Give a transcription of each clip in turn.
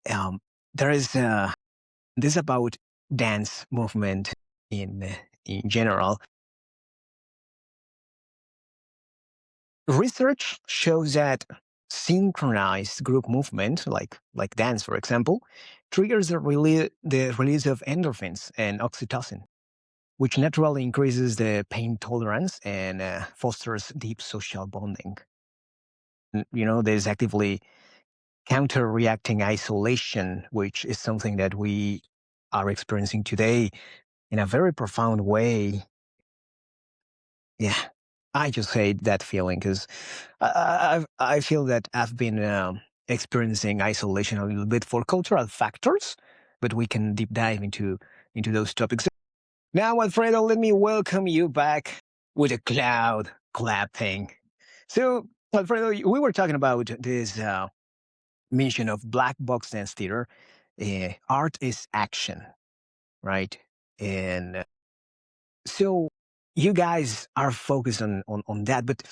Um, there is this about dance movement in general. Research shows that synchronized group movement, like dance, for example, triggers the release of endorphins and oxytocin, which naturally increases the pain tolerance and fosters deep social bonding. There's actively counter-reacting isolation, which is something that we are experiencing today in a very profound way. Yeah, I just hate that feeling because I feel that I've been experiencing isolation a little bit for cultural factors, but we can deep dive into those topics. Now, Alfredo, let me welcome you back with a cloud clapping. So, Alfredo, we were talking about this mission of black box dance theater. Art is action, right? And so you guys are focused on that, but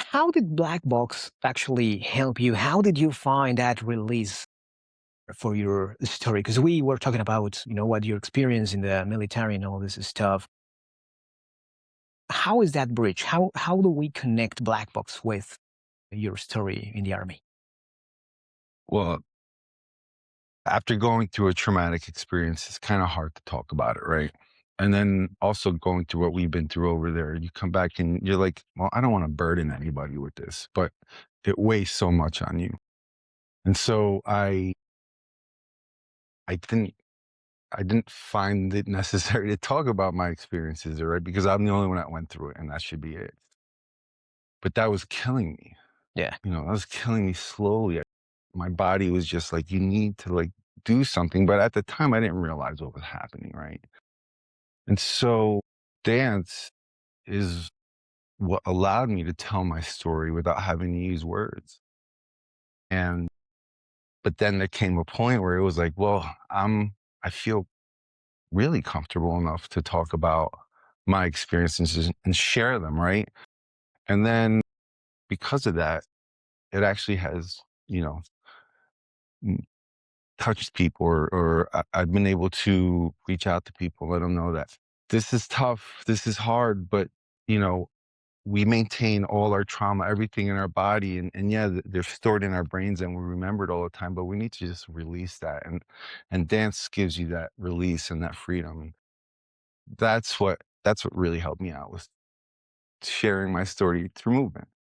how did black box actually help you? How did you find that release for your story? Because we were talking about, what your experience in the military and all this stuff. How is that bridge? How do we connect black box with your story in the army? Well, after going through a traumatic experience, it's kind of hard to talk about it, right? And then also going through what we've been through over there, you come back and you're like, well, I don't want to burden anybody with this, but it weighs so much on you. And so I didn't I didn't find it necessary to talk about my experiences, right? Because I'm the only one that went through it and that should be it. But that was killing me. Yeah. That was killing me slowly. My body was just like, you need to like do something. But at the time I didn't realize what was happening, right? And so dance is what allowed me to tell my story without having to use words. And but then there came a point where it was like, well, I feel really comfortable enough to talk about my experiences and share them, right? And then because of that, it actually has, m- touched people I've been able to reach out to people, let them know that this is tough, this is hard, but you know, we maintain all our trauma, everything in our body, and yeah, they're stored in our brains and we remember it all the time. But we need to just release that, and dance gives you that release and that freedom. That's what really helped me out, was sharing my story through movement.